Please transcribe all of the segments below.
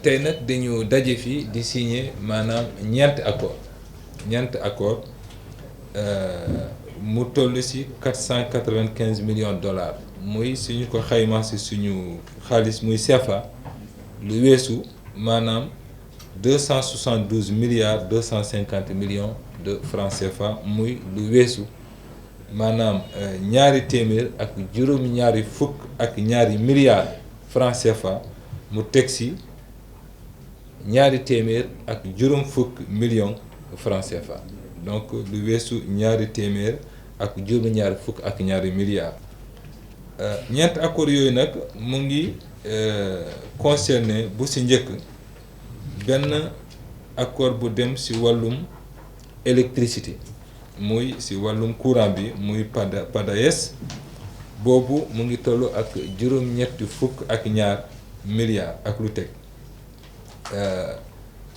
tey nag dañu daje fii di signer maanaam ñeenti accord mu toll ci 495 millions de dollars muy suñu ko xayma ci suñu xaalis muy CFA lu weesu maanaam 272 milliards 250 millions de francs CFA muy lu weesu maanaam ñaari téeméer ak juróom-ñaari fukk ak ñaari milliards francs CFA mu teg ci ñaari téeméer ak juróom fukk millions francs CFA donc lu weesu ñaari téeméer ak juróom-ñaari fukk ak ñaari milliards ñeent accords yooyu nag mu ngi concerné bu ci njëkk benn accord bu dem ci wàllum électricité muy ci wàllum courant bi muy PADAES boobu mu ngi toll ak juróom-ñetti fukk ak ñaar milliards ak lu teg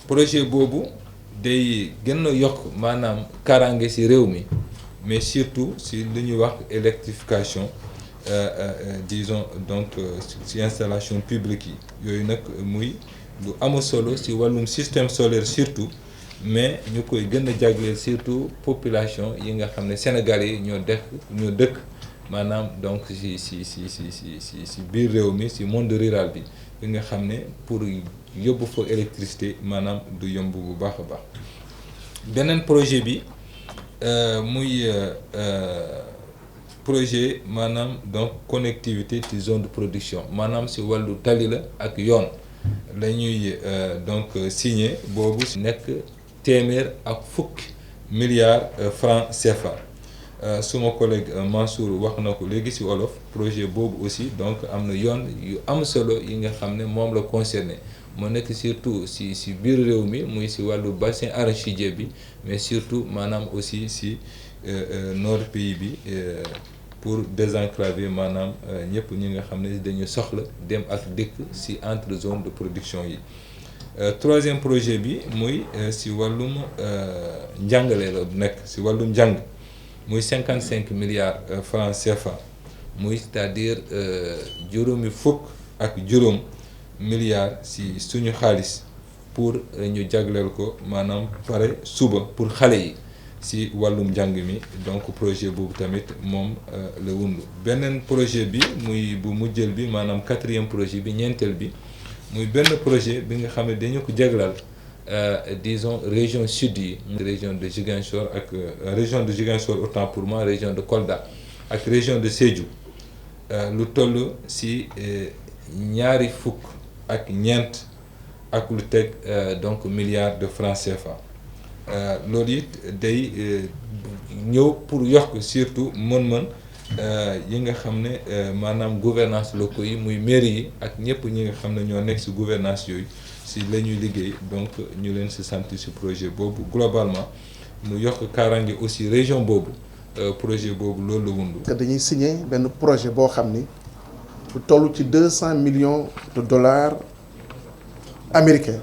projet boobu day gën a yokk maanaam kaaraange ci réew mi mais surtout ci li ñuy wax électrification disons donc ci installation publique yi yooyu nag muy lu am solo ci wàllum système solaire surtout mais ñu koy gën a jagleel surtout population yi nga xam ne Sénégalais yi ñoo dëkk maanaam donc ci biir réew mi ci monde rural bi yi nga xam ne pour yóbbu fa électricité maanaam du yomb bu baax a baax beneen projet bi muy projet maanaam donc connectivité ci zone de production maanaam ci wàllu tali la ak yoon la ñuy donc signé boobu nekk téeméer ak fukki milliards francs CFA suma collègue Mansour wax na ko léegi ci wolof projet boobu aussi donc am na yoon yu am solo yi nga xam ne moom la concerné moo nekk surtout ci biir réew mi muy ci wàllu bassin arachidier bi mais surtout maanaam aussi ci nord pays bi pour désenclaver maanaam ñëpp ñi nga xam ne dañu soxla dem ak dikk ci entre zone de production yi troisième projet bi muy ci wàllum njàngale la nekk ci wàllum njàng muy 55 milliards francs CFA muy c'est-à-dire juróomi fukk ak juróom milliards ci suñu xaalis pour ñu jagleel ko maanaam pare suba pour xale yi ci wàllum njàng mi donc projet boobu tamit moom la wundu beneen projet bi muy bu mujjël bi maanaam quatrième projet bi ñeenteel bi muy benn projet bi nga xam ne dañu ko jaglal disons région sud yi région de Ziguinchor ak région de Ziguinchor autant pour moi région de Kolda ak région de Sédhiou lu toll ci ñaari fukk ak ñeent ak lu teg donc milliards de francs CFA loolu it day ñëw pour yokk surtout mën-mën yi nga xam ne maanaam gouvernance locaux yi muy mairie yi ak ñëpp ñi nga xam ne ñoo nekk ci gouvernance yooyu ci la ñuy liggéey donc ñu leen ci sant ci projet boobu globalement mu yokk kaaraange aussi région boobu projet boobu loolu la wundu. dañuy signer benn projet boo xam ni lu toll ci 200 millions de dollars américains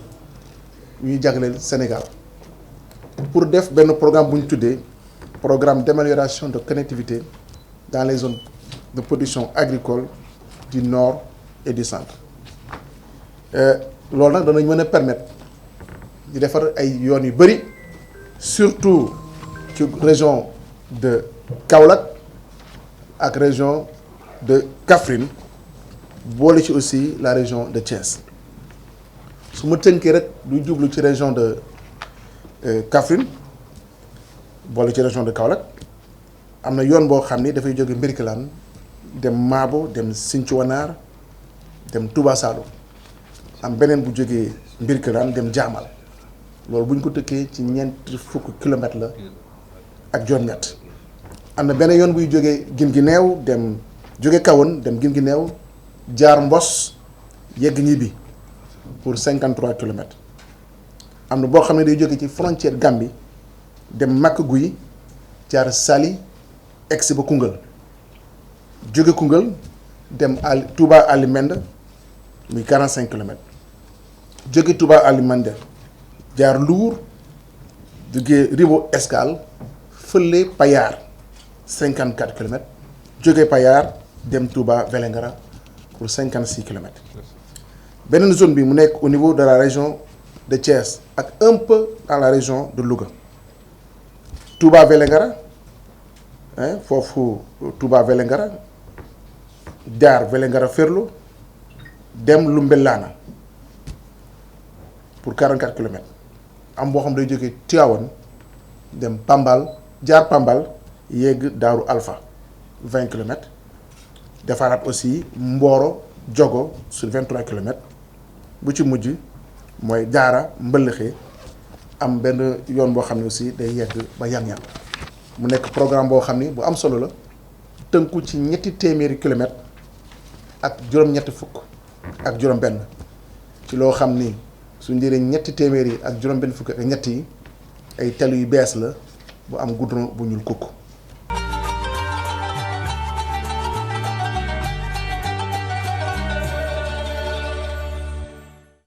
ñuy jagleel Sénégal pour def benn programme bu ñu tuddee programme d'amélioration de connectivité dans les zones de production agricole du nord et du centre loolu nag danañ mën a permettre di defar ay yoon yu bari surtout ci région de Kaolack ak région de Kaffrine boole ci aussi la région de Thiès su ma tënkee rek luy jublu ci région de Kaffrine boole ci région de Kaolack am na yoon boo xam ni dafay jóge Mbirkilaan dem Maabo dem Sinthiou Wanaar dem Touba Saloum am beneen bu jógee Mbirkilaan dem Jaamal loolu bu ñu ko tëkkee ci ñeenti fukk kilomètres la ak juróom-ñett am na beneen yoon buy jógee Guinguinéo dem jóge Kahone dem Guinguinéo jaar Mbos yegg Ñibi pour 53 kilomètres am na boo xam ne day jóge ci frontière Gambie dem Makka Guy jaar Saly egsi ba Koungheul jóge Koungheul dem Touba Alimende muy 45 kilomètres jóge Touba Alimende jaar Lour jóge Ribo Escale fële Payar 54 kilomètres jóge Payar dem Touba Vélingara pour 56 kilomètres beneen zone bi mu nekk au niveau de la région de Thiès ak un peu dans la région de Louga Touba Vélingara foofu Touba Vélingara jaar Vélingara Ferlo dem Lumbelana pour 44 kilomètres am boo xam day jógee Tivaouane dem Pambal jaar Pambal yegg Daaru Alpha 20 kilomètres defaraat aussi Mboro Diogo sur 23 kilomètres bu ci mujj mooy Daara Mbëllëxe am benn yoon boo xam ne aussi day yegg ba Yang-Yang mu nekk programme boo xam ni bu am solo la tënku ci ñetti téeméeri kilomètres ak juróom-ñetti fukk ak juróom-benn ci loo xam ni su njëriñ ñetti téeméeri ak juróom-benn fukk ak ñett yi ay tali yu bees la bu am goudron bu ñuul kukk